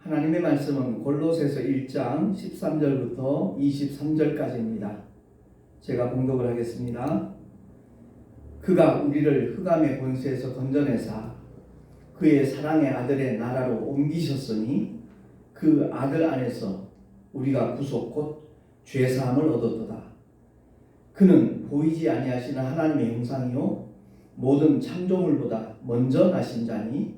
하나님의 말씀은 골로새서 1장 13절부터 23절까지입니다. 제가 봉독을 하겠습니다. 그가 우리를 흑암의 권세에서 건져내사 그의 사랑의 아들의 나라로 옮기셨으니 그 아들 안에서 우리가 구속 곧 죄사함을 얻었도다. 그는 보이지 아니하시는 하나님의 형상이요 모든 창조물보다 먼저 나신 자니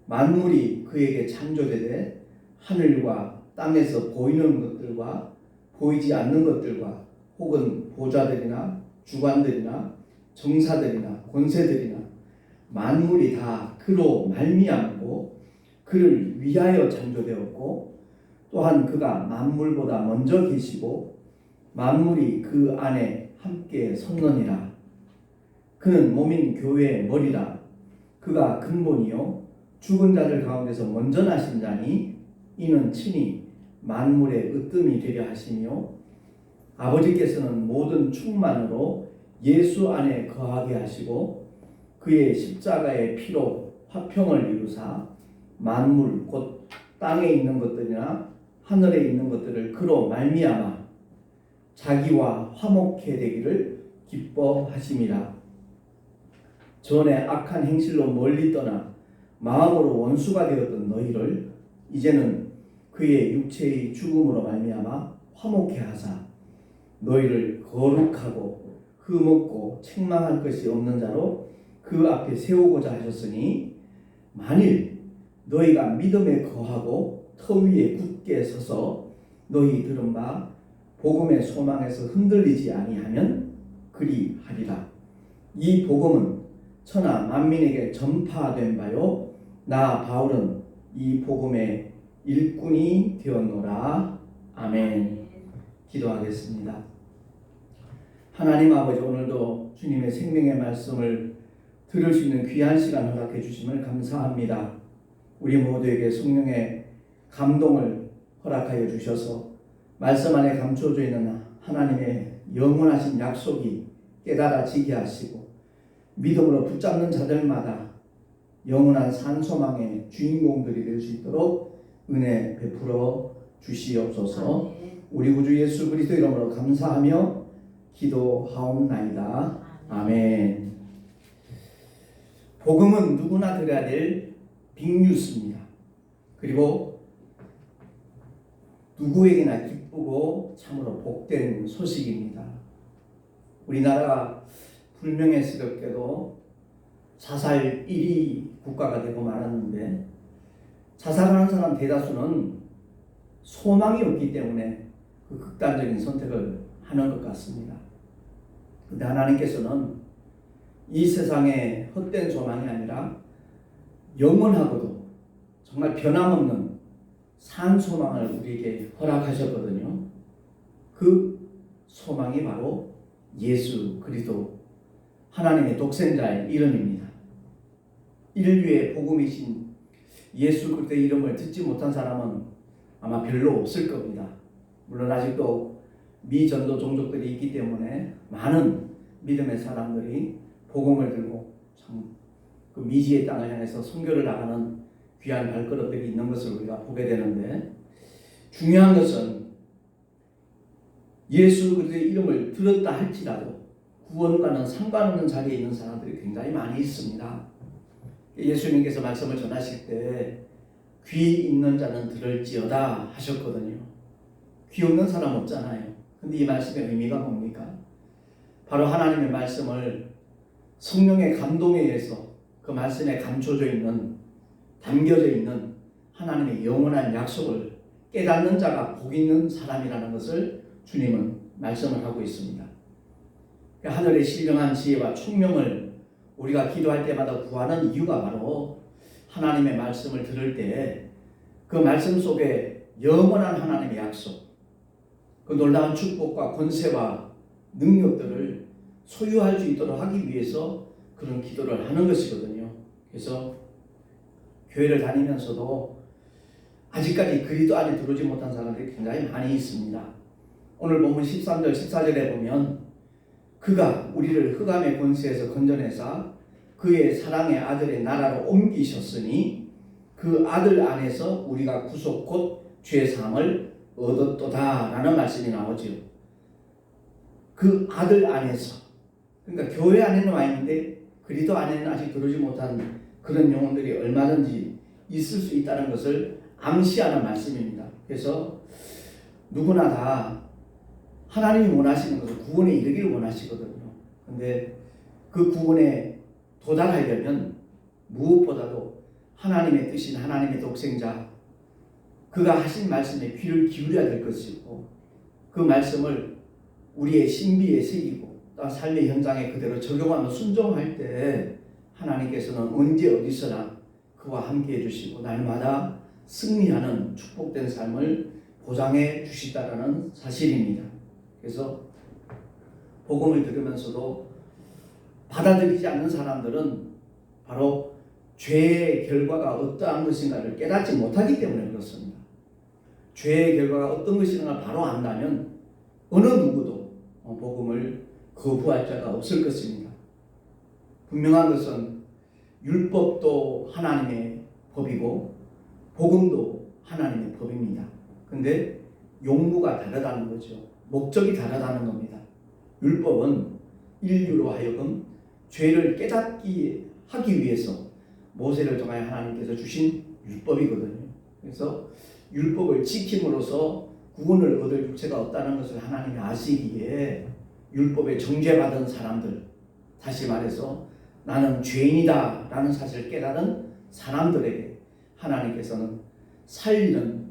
만물이 그에게 창조되되 하늘과 땅에서 보이는 것들과 보이지 않는 것들과 혹은 보좌들이나 주관들이나 정사들이나 권세들이나 만물이 다 그로 말미암고 그를 위하여 창조되었고 또한 그가 만물보다 먼저 계시고 만물이 그 안에 함께 섰느니라. 그는 몸인 교회의 머리라. 그가 근본이요 죽은 자들 가운데서 먼저 나신 자니 이는 친히 만물의 으뜸이 되려 하시며 아버지께서는 모든 충만으로 예수 안에 거하게 하시고 그의 십자가의 피로 화평을 이루사 만물 곧 땅에 있는 것들이나 하늘에 있는 것들을 그로 말미암아 자기와 화목해 되기를 기뻐하심이라. 전에 악한 행실로 멀리 떠나 마음으로 원수가 되었던 너희를 이제는 그의 육체의 죽음으로 말미암아 화목해 하사 너희를 거룩하고 흠없고 책망할 것이 없는 자로 그 앞에 세우고자 하셨으니 만일 너희가 믿음에 거하고 터 위에 굳게 서서 너희 들은 바 복음의 소망에서 흔들리지 아니하면 그리하리라. 이 복음은 천하 만민에게 전파된 바요 나 바울은 이 복음의 일꾼이 되었노라. 아멘. 기도하겠습니다. 하나님 아버지, 오늘도 주님의 생명의 말씀을 들을 수 있는 귀한 시간 허락해 주심을 감사합니다. 우리 모두에게 성령의 감동을 허락하여 주셔서 말씀 안에 감춰져 있는 하나님의 영원하신 약속이 깨달아지게 하시고 믿음으로 붙잡는 자들마다 영원한 산소망의 주인공들이 될 수 있도록 은혜 베풀어 주시옵소서. 우리 구주 예수 그리스도 이름으로 감사하며 기도하옵나이다. 아멘. 복음은 누구나 들어야 될 빅뉴스입니다. 그리고 누구에게나 기쁘고 참으로 복된 소식입니다. 우리나라가 불명예스럽게도 자살 1위 국가가 되고 말았는데 자살하는 사람 대다수는 소망이 없기 때문에 그 극단적인 선택을 하는 것 같습니다. 그런데 하나님께서는 이 세상에 헛된 소망이 아니라 영원하고도 정말 변함없는 산 소망을 우리에게 허락하셨거든요. 그 소망이 바로 예수 그리스도 하나님의 독생자의 이름입니다. 인류의 복음이신 예수 그리스도의 이름을 듣지 못한 사람은 아마 별로 없을 겁니다. 물론 아직도 미전도 종족들이 있기 때문에 많은 믿음의 사람들이 복음을 들고 참 그 미지의 땅을 향해서 선교를 나가는 귀한 발걸음들이 있는 것을 우리가 보게 되는데, 중요한 것은 예수 그리스도의 이름을 들었다 할지라도 구원과는 상관없는 자리에 있는 사람들이 굉장히 많이 있습니다. 예수님께서 말씀을 전하실 때 귀 있는 자는 들을지어다 하셨거든요. 귀 없는 사람 없잖아요. 근데 이 말씀의 의미가 뭡니까? 바로 하나님의 말씀을 성령의 감동에 의해서 그 말씀에 감춰져 있는, 담겨져 있는 하나님의 영원한 약속을 깨닫는 자가 복 있는 사람이라는 것을 주님은 말씀을 하고 있습니다. 하늘의 신령한 지혜와 총명을 우리가 기도할 때마다 구하는 이유가 바로 하나님의 말씀을 들을 때 그 말씀 속에 영원한 하나님의 약속, 그 놀라운 축복과 권세와 능력들을 소유할 수 있도록 하기 위해서 그런 기도를 하는 것이거든요. 그래서 교회를 다니면서도 아직까지 그리스도 안에 들어오지 못한 사람들이 굉장히 많이 있습니다. 오늘 본문 13절 14절에 보면 그가 우리를 흑암의 권세에서 건져내사 그의 사랑의 아들의 나라로 옮기셨으니 그 아들 안에서 우리가 구속 곧 죄 사함을 얻었도다라는 말씀이 나오죠. 그 아들 안에서, 그러니까 교회 안에는 와 있는데 그리스도 안에는 아직 들어오지 못한 그런 영혼들이 얼마든지 있을 수 있다는 것을 암시하는 말씀입니다. 그래서 누구나 다 하나님이 원하시는 것은 구원에 이르기를 원하시거든요. 근데 그 구원에 도달하려면 무엇보다도 하나님의 뜻인 하나님의 독생자, 그가 하신 말씀에 귀를 기울여야 될 것이고, 그 말씀을 우리의 신비에 새기고 또 삶의 현장에 그대로 적용하며 순종할 때 하나님께서는 언제 어디서나 그와 함께 해주시고 날마다 승리하는 축복된 삶을 보장해 주시다라는 사실입니다. 그래서 복음을 들으면서도 받아들이지 않는 사람들은 바로 죄의 결과가 어떠한 것인가를 깨닫지 못하기 때문에 그렇습니다. 죄의 결과가 어떤 것인가를 바로 안다면 어느 누구도 복음을 거부할 자가 없을 것입니다. 분명한 것은 율법도 하나님의 법이고 복음도 하나님의 법입니다. 근데 용무가 다르다는 거죠. 목적이 다르다는 겁니다. 율법은 인류로 하여금 죄를 깨닫게 하기 위해서 모세를 통하여 하나님께서 주신 율법이거든요. 그래서 율법을 지킴으로써 구원을 얻을 육체가 없다는 것을 하나님이 아시기에 율법에 정죄받은 사람들, 다시 말해서 나는 죄인이다 라는 사실을 깨달은 사람들에게 하나님께서는 살리는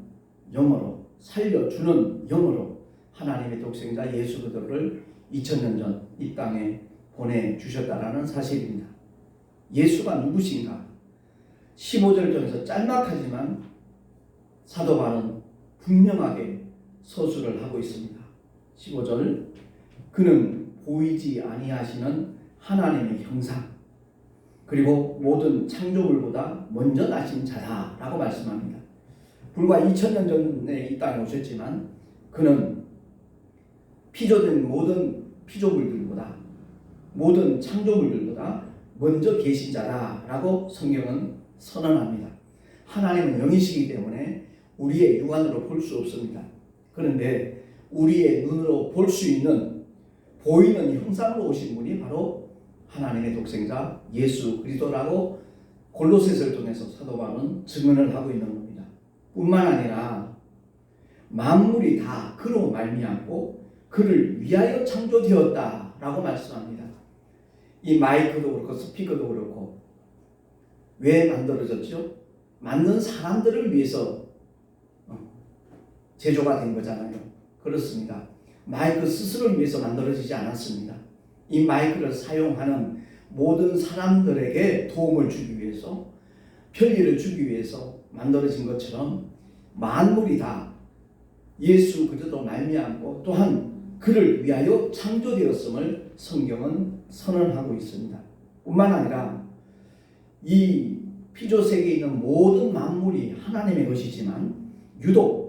영으로, 살려주는 영으로 하나님의 독생자 예수 그리스도를 2000년 전 이 땅에 보내주셨다라는 사실입니다. 예수가 누구신가? 15절 중에서 짤막하지만 사도 바울은 분명하게 서술을 하고 있습니다. 15절, 그는 보이지 아니하시는 하나님의 형상, 그리고 모든 창조물보다 먼저 나신 자다라고 말씀합니다. 불과 2000년 전에 이 땅에 오셨지만 그는 피조된 모든 피조물들보다, 모든 창조물들보다 먼저 계신 자라라고 성경은 선언합니다. 하나님은 영이시기 때문에 우리의 육안으로 볼 수 없습니다. 그런데 우리의 눈으로 볼 수 있는 보이는 형상으로 오신 분이 바로 하나님의 독생자 예수 그리스도라고 골로새서를 통해서 사도 바울은 증언을 하고 있는 겁니다. 뿐만 아니라 만물이 다 그로 말미암고 그를 위하여 창조되었다라고 말씀합니다. 이 마이크도 그렇고 스피커도 그렇고 왜 만들어졌죠? 만든 사람들을 위해서 제조가 된 거잖아요. 그렇습니다. 마이크 스스로를 위해서 만들어지지 않았습니다. 이 마이크를 사용하는 모든 사람들에게 도움을 주기 위해서, 편리를 주기 위해서 만들어진 것처럼 만물이 다 예수 그리스도 말미암고 또한 그를 위하여 창조되었음을 성경은 선언하고 있습니다. 뿐만 아니라 이 피조세계에 있는 모든 만물이 하나님의 것이지만 유독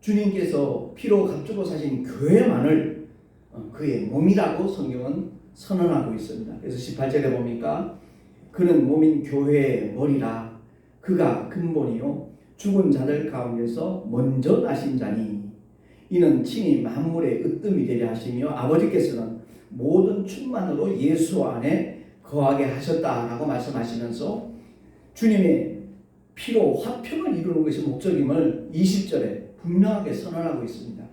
주님께서 피로 값주고 사신 교회만을 그의 몸이라고 성경은 선언하고 있습니다. 그래서 18절에 보니까 그는 몸인 교회의 머리라, 그가 근본이요 죽은 자들 가운데서 먼저 나신 자니 이는 친히 만물의 으뜸이 되려 하시며 아버지께서는 모든 충만으로 예수 안에 거하게 하셨다라고 말씀하시면서 주님의 피로 화평을 이루는 것이 목적임을 20절에 분명하게 선언하고 있습니다.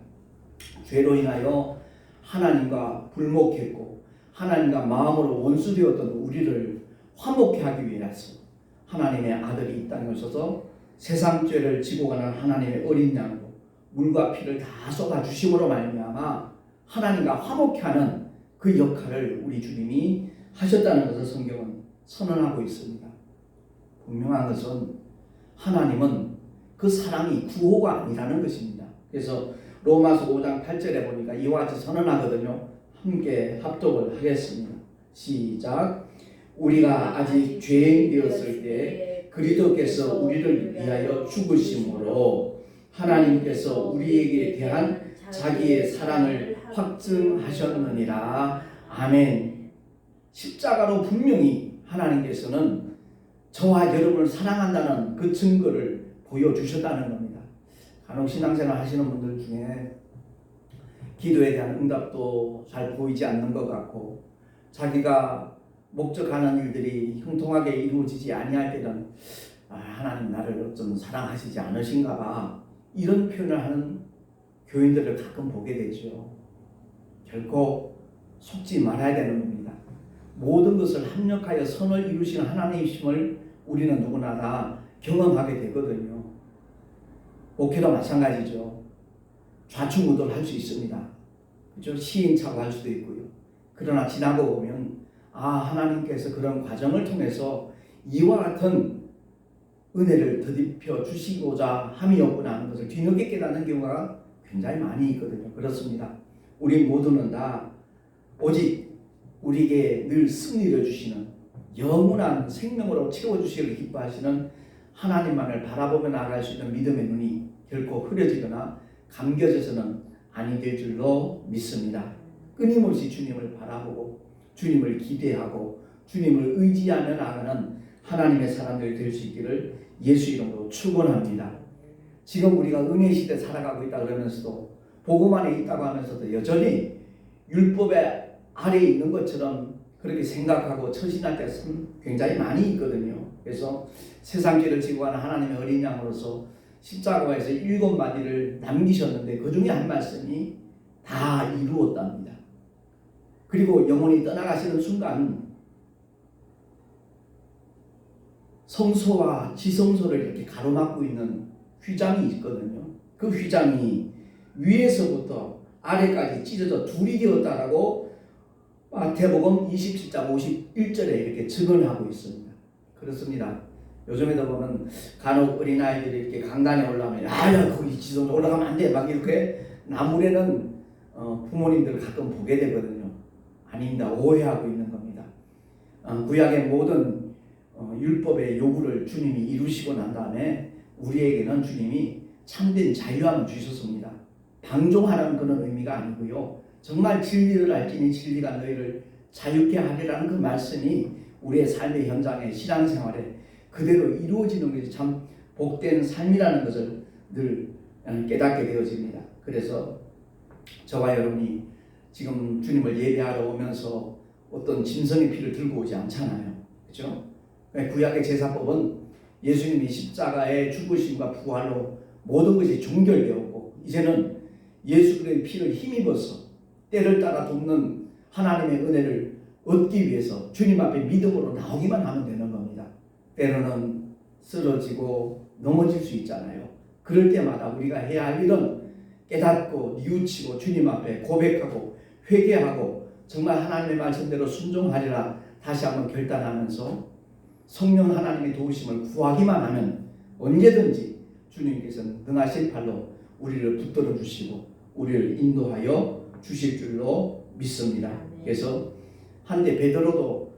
죄로 인하여 하나님과 불목했고 하나님과 마음으로 원수되었던 우리를 화목케 하기 위해서 하나님의 아들이 이 땅에 오셔서 세상 죄를 지고 가는 하나님의 어린 양으로 물과 피를 다 쏟아 주심으로 말미암아 하나님과 화목케 하는 그 역할을 우리 주님이 하셨다는 것을 성경은 선언하고 있습니다. 분명한 것은 하나님은 그 사랑이 구호가 아니라는 것입니다. 그래서 로마서 5장 8절에 보니까 이와 같이 선언하거든요. 함께 합독을 하겠습니다. 시작. 우리가 아직 죄인 되었을 때 그리스도께서 우리를 위하여 죽으심으로 하나님께서 우리에게 대한 자기의 사랑을 확증하셨느니라. 아멘. 십자가로 분명히 하나님께서는 저와 여러분을 사랑한다는 그 증거를 보여주셨다는 겁니다. 간혹 신앙생활 하시는 분들 중에 기도에 대한 응답도 잘 보이지 않는 것 같고 자기가 목적하는 일들이 형통하게 이루어지지 아니할 때는 하나님 나를 좀 사랑하시지 않으신가 봐 이런 표현을 하는 교인들을 가끔 보게 되죠. 결코 속지 말아야 되는 겁니다. 모든 것을 합력하여 선을 이루시는 하나님이심을 우리는 누구나 다 경험하게 되거든요. 목회도 마찬가지죠. 좌충우돌 할 수 있습니다. 그렇죠? 시행착오 할 수도 있고요. 그러나 지나고 보면 하나님께서 그런 과정을 통해서 이와 같은 은혜를 더딥혀 주시고자 함이었구나 하는 것을 뒤늦게 깨닫는 경우가 굉장히 많이 있거든요. 그렇습니다. 우리 모두는 다 오직 우리에게 늘 승리를 주시는 영원한 생명으로 채워주시기를 기뻐하시는 하나님만을 바라보며 나아갈 수 있는 믿음의 눈이 결코 흐려지거나 감겨져서는 아니 될 줄로 믿습니다. 끊임없이 주님을 바라보고 주님을 기대하고 주님을 의지하며 나아가는 하나님의 사람들이 될 수 있기를 예수 이름으로 축원합니다. 지금 우리가 은혜 시대 살아가고 있다 그러면서도 복음 안에 있다고 하면서도 여전히 율법의 아래에 있는 것처럼 그렇게 생각하고 처신할 때가 굉장히 많이 있거든요. 그래서 세상 죄를 지고 가는 하나님의 어린 양으로서 십자가에서 7마디를 남기셨는데 그 중에 한 말씀이 다 이루었답니다. 그리고 영혼이 떠나가시는 순간 성소와 지성소를 이렇게 가로막고 있는 휘장이 있거든요. 그 휘장이 위에서부터 아래까지 찢어져 둘이 되었다라고 마태복음 27장 51절에 이렇게 증언하고 있습니다. 그렇습니다. 요즘에도 보면 간혹 어린아이들이 이렇게 강단에 올라오면 야 거기 지성 올라가면 안 돼 막 이렇게 나무래는 부모님들을 가끔 보게 되거든요. 아닙니다. 오해하고 있는 겁니다. 구약의 모든 율법의 요구를 주님이 이루시고 난 다음에 우리에게는 주님이 참된 자유함을 주셨습니다. 방종하라는 그런 의미가 아니고요. 정말 진리를 알지니 진리가 너희를 자유케 하리라는 그 말씀이 우리의 삶의 현장에 신앙생활에 그대로 이루어지는 것이 참 복된 삶이라는 것을 늘 깨닫게 되어집니다. 그래서 저와 여러분이 지금 주님을 예배하러 오면서 어떤 짐승의 피를 들고 오지 않잖아요. 그렇죠? 구약의 제사법은 예수님이 십자가의 죽으심과 부활로 모든 것이 종결되었고 이제는 예수 그리스도의 피를 힘입어서 때를 따라 돕는 하나님의 은혜를 얻기 위해서 주님 앞에 믿음으로 나오기만 하면 되는 겁니다. 때로는 쓰러지고 넘어질 수 있잖아요. 그럴 때마다 우리가 해야 할 일은 깨닫고 뉘우치고 주님 앞에 고백하고 회개하고 정말 하나님의 말씀대로 순종하리라 다시 한번 결단하면서 성령 하나님의 도우심을 구하기만 하면 언제든지 주님께서는 능하실 팔로 우리를 붙들어 주시고 우리를 인도하여 주실 줄로 믿습니다. 그래서 한때 베드로도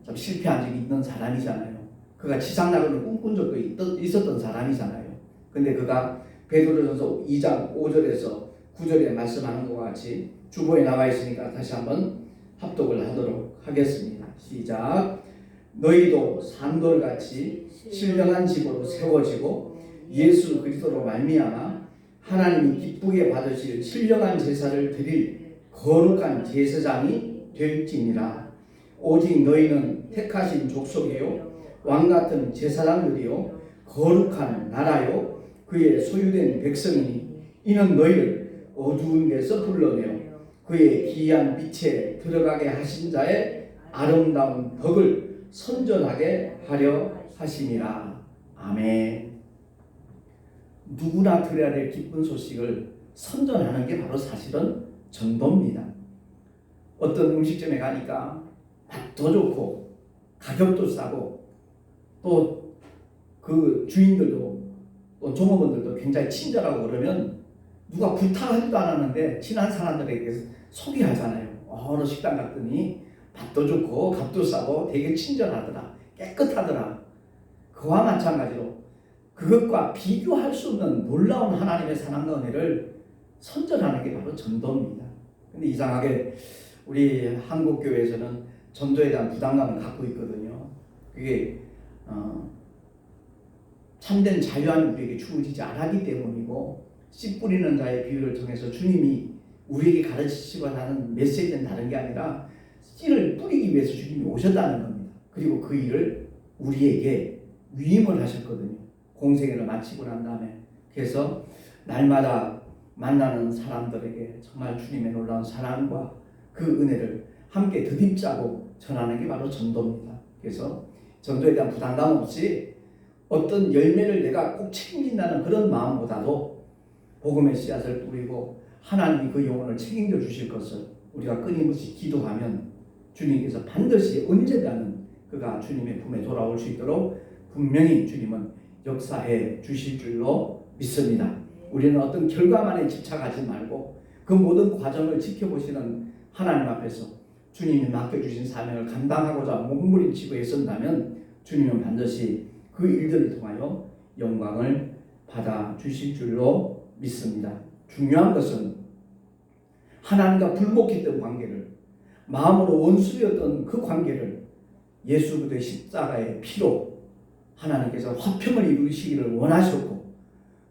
좀 실패한 적이 있는 사람이잖아요. 그가 지상낙원을 꿈꾼 적도 있었던 사람이잖아요. 근데 그가 베드로전서 2장 5절에서 9절에 말씀하는 것과 같이 주보에 나와 있으니까 다시 한번 합독을 하도록 하겠습니다. 시작. 너희도 산돌같이 신령한 집으로 세워지고 예수 그리스도로 말미암아 하나님이 기쁘게 받으실 신령한 제사를 드릴 거룩한 제사장이 될지니라. 오직 너희는 택하신 족속이요 왕같은 제사장들이요 거룩한 나라요 그의 소유된 백성이니 이는 너희를 어두운 데서 불러내어 그의 기이한 빛에 들어가게 하신 자의 아름다운 덕을 선전하게 하려 하심이라. 아멘. 누구나 들어야 될 기쁜 소식을 선전하는 게 바로 사실은 전도입니다. 어떤 음식점에 가니까 맛도 좋고 가격도 싸고 또 그 주인들도 또 종업원들도 굉장히 친절하고 그러면 누가 부탁하지도 않았는데 친한 사람들에게 소개하잖아요. 어느 식당 갔더니 맛도 좋고 값도 싸고 되게 친절하더라. 깨끗하더라. 그와 마찬가지로 그것과 비교할 수 없는 놀라운 하나님의 사랑과 은혜를 선전하는 게 바로 전도입니다. 근데 이상하게 우리 한국 교회에서는 전도에 대한 부담감을 갖고 있거든요. 그게 참된 자유함이 우리에게 주어지지 않았기 때문이고, 씨 뿌리는 자의 비유를 통해서 주님이 우리에게 가르치시고 하는 메시지는 다른 게 아니라 씨를 뿌리기 위해서 주님이 오셨다는 겁니다. 그리고 그 일을 우리에게 위임을 하셨거든요. 공생애를 마치고 난 다음에. 그래서 날마다 만나는 사람들에게 정말 주님의 놀라운 사랑과 그 은혜를 함께 드립자고 전하는 게 바로 전도입니다. 그래서 전도에 대한 부담감 없이 어떤 열매를 내가 꼭 책임진다는 그런 마음보다도 복음의 씨앗을 뿌리고 하나님이 그 영혼을 책임져 주실 것을 우리가 끊임없이 기도하면 주님께서 반드시 언젠가는 그가 주님의 품에 돌아올 수 있도록 분명히 주님은 역사해 주실 줄로 믿습니다. 우리는 어떤 결과만에 집착하지 말고 그 모든 과정을 지켜보시는 하나님 앞에서 주님이 맡겨주신 사명을 감당하고자 몸부림치고 애쓴다면 주님은 반드시 그 일들을 통하여 영광을 받아 주실 줄로 믿습니다. 중요한 것은 하나님과 불목했던 관계를, 마음으로 원수였던 그 관계를 예수 그리스도의 십자가의 피로 하나님께서 화평을 이루시기를 원하셨고,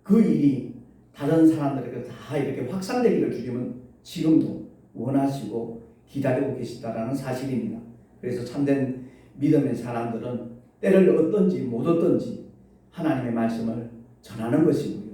그 일이 다른 사람들에게 다 이렇게 확산되기를 주님은 지금도 원하시고 기다리고 계시다라는 사실입니다. 그래서 참된 믿음의 사람들은 때를 얻든지 못 얻든지 하나님의 말씀을 전하는 것이고요.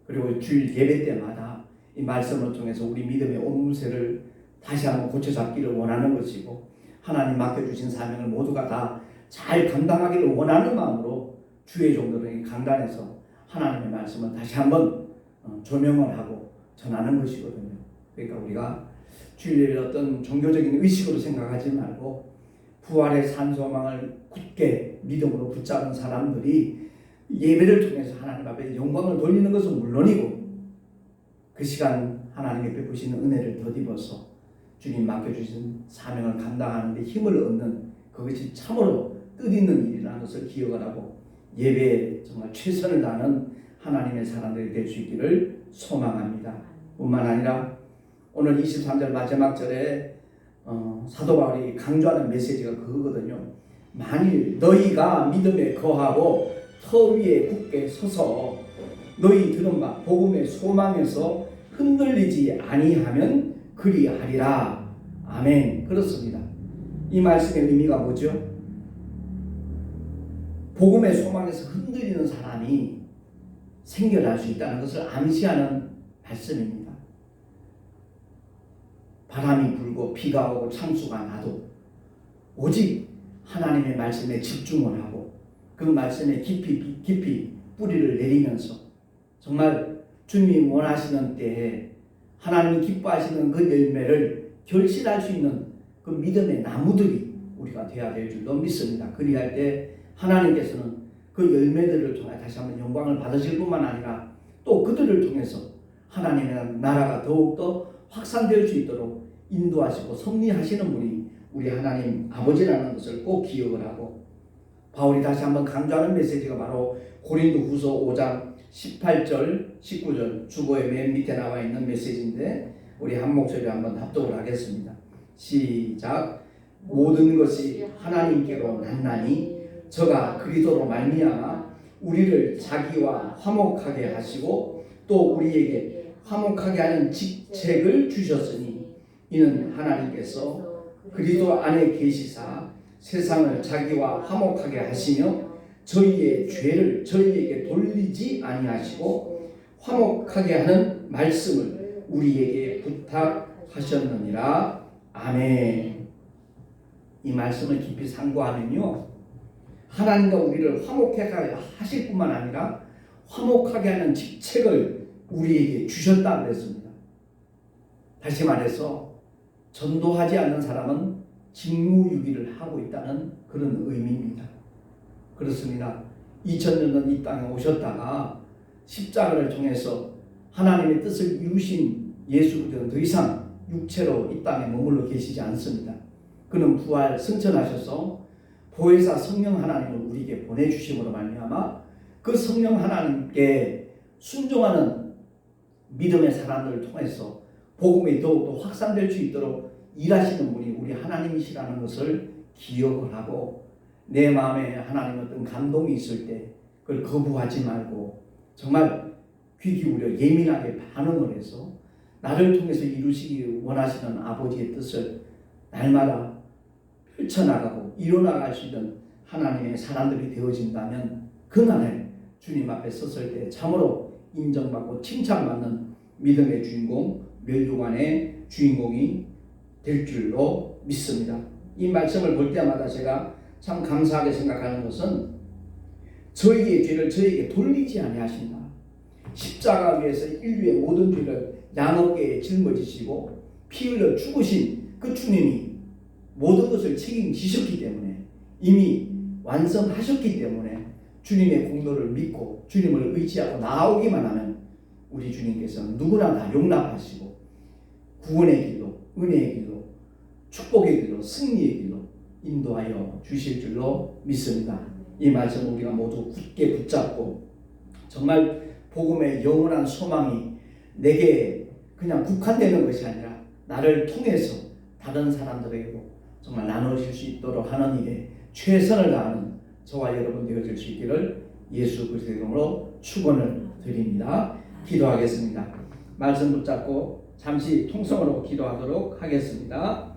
그리고 주일 예배 때마다 이 말씀을 통해서 우리 믿음의 옴새를 다시 한번 고쳐잡기를 원하는 것이고, 하나님 맡겨주신 사명을 모두가 다 잘 감당하기를 원하는 마음으로 주의 종들은 강단에서 하나님의 말씀을 다시 한번 조명을 하고 전하는 것이거든요. 그러니까 우리가 주일 예배를 어떤 종교적인 의식으로 생각하지 말고 부활의 산소망을 굳게 믿음으로 붙잡은 사람들이 예배를 통해서 하나님 앞에 영광을 돌리는 것은 물론이고, 그 시간 하나님의 베푸시는 은혜를 덧입어서 주님 맡겨주신 사명을 감당하는 데 힘을 얻는 그것이 참으로 뜻있는 일이라는 것을 기억을 하고 예배에 정말 최선을 다하는 하나님의 사람들이 될 수 있기를 소망합니다. 뿐만 아니라 오늘 23절 마지막 절에 사도 바울이 강조하는 메시지가 그거거든요. 만일 너희가 믿음에 거하고 터 위에 굳게 서서 너희 들은 바 복음의 소망에서 흔들리지 아니하면 그리하리라. 아멘. 그렇습니다. 이 말씀의 의미가 뭐죠? 복음의 소망에서 흔들리는 사람이 생겨날 수 있다는 것을 암시하는 말씀입니다. 바람이 불고 비가 오고 창수가 나도 오직 하나님의 말씀에 집중을 하고 그 말씀에 깊이 뿌리를 내리면서 정말 주님이 원하시는 때에 하나님이 기뻐하시는 그 열매를 결실할 수 있는 그 믿음의 나무들이 우리가 되어야 될 줄로 믿습니다. 그리할 때 하나님께서는 그 열매들을 통해 다시 한번 영광을 받으실 뿐만 아니라 또 그들을 통해서 하나님의 나라가 더욱더 확산될 수 있도록 인도하시고 섭리하시는 분이 우리 하나님 아버지라는 것을 꼭 기억을 하고, 바울이 다시 한번 강조하는 메시지가 바로 고린도후서 5장 18절 19절 주보의 맨 밑에 나와 있는 메시지인데, 우리 한 목소리로 한번 합독을 하겠습니다. 시작. 모든 것이 하나님께로 났나니 저가 그리스도로 말미암아 우리를 자기와 화목하게 하시고 또 우리에게 화목하게 하는 직책을 주셨으니 이는 하나님께서 그리스도 안에 계시사 세상을 자기와 화목하게 하시며 저희의 죄를 저희에게 돌리지 아니하시고 화목하게 하는 말씀을 우리에게 부탁하셨느니라. 아멘. 이 말씀을 깊이 상고하면요, 하나님과 우리를 화목하게 하실 뿐만 아니라 화목하게 하는 직책을 우리에게 주셨다 그랬습니다. 다시 말해서 전도하지 않는 사람은 직무유기를 하고 있다는 그런 의미입니다. 그렇습니다. 2000년은 이 땅에 오셨다가 십자가를 통해서 하나님의 뜻을 이루신 예수 그리스도는 더 이상 육체로 이 땅에 머물러 계시지 않습니다. 그는 부활 승천하셔서 보혜사 성령 하나님을 우리에게 보내주심으로 말미암아 그 성령 하나님께 순종하는 믿음의 사람들을 통해서 복음이 더욱더 확산될 수 있도록 일하시는 분이 우리 하나님이시라는 것을 기억을 하고 내 마음에 하나님 어떤 감동이 있을 때 그걸 거부하지 말고 정말 귀 기울여 예민하게 반응을 해서 나를 통해서 이루시기 원하시는 아버지의 뜻을 날마다 펼쳐나가고 이뤄나갈 수 있는 하나님의 사람들이 되어진다면 그날에 주님 앞에 섰을 때 참으로 인정받고 칭찬받는 믿음의 주인공, 멸류관의 주인공이 될 줄로 믿습니다. 이 말씀을 볼 때마다 제가 참 감사하게 생각하는 것은 저희의 죄를 저에게 돌리지 아니하신다. 십자가 위에서 인류의 모든 죄를 양어깨에 짊어지시고 피 흘려 죽으신 그 주님이 모든 것을 책임지셨기 때문에 이미 완성하셨기 때문에 주님의 공로를 믿고 주님을 의지하고 나아오기만 하면 우리 주님께서는 누구나 다 용납하시고 구원의 길로, 은혜의 길로, 축복의 길로, 승리의 길로 인도하여 주실 줄로 믿습니다. 이 말씀 우리가 모두 굳게 붙잡고 정말 복음의 영원한 소망이 내게 그냥 국한되는 것이 아니라 나를 통해서 다른 사람들에게도 정말 나누실 수 있도록 하는 일에 최선을 다하는 저와 여러분 되어질 수 있기를 예수 그리스도의 이름으로 축원을 드립니다. 기도하겠습니다. 말씀 붙잡고 잠시 통성으로 기도하도록 하겠습니다.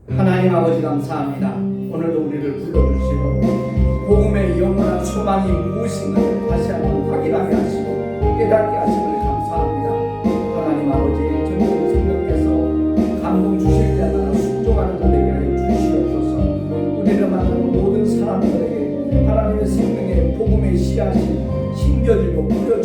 하나님 아버지 감사합니다. 오늘도 우리를 불러주시고 복음의 영원한 소망이 무엇인가 다시 한번 확인하게 하시고 깨닫게 하심을 감사합니다. 하나님 아버지 전도 성령께서 감동 주실 때마다 순종하는 자 되게 하여 주시옵소서. 우리를 만나는 모든 사람들에게 하나님의 생명의 복음의 씨앗이 심겨지고 뿌려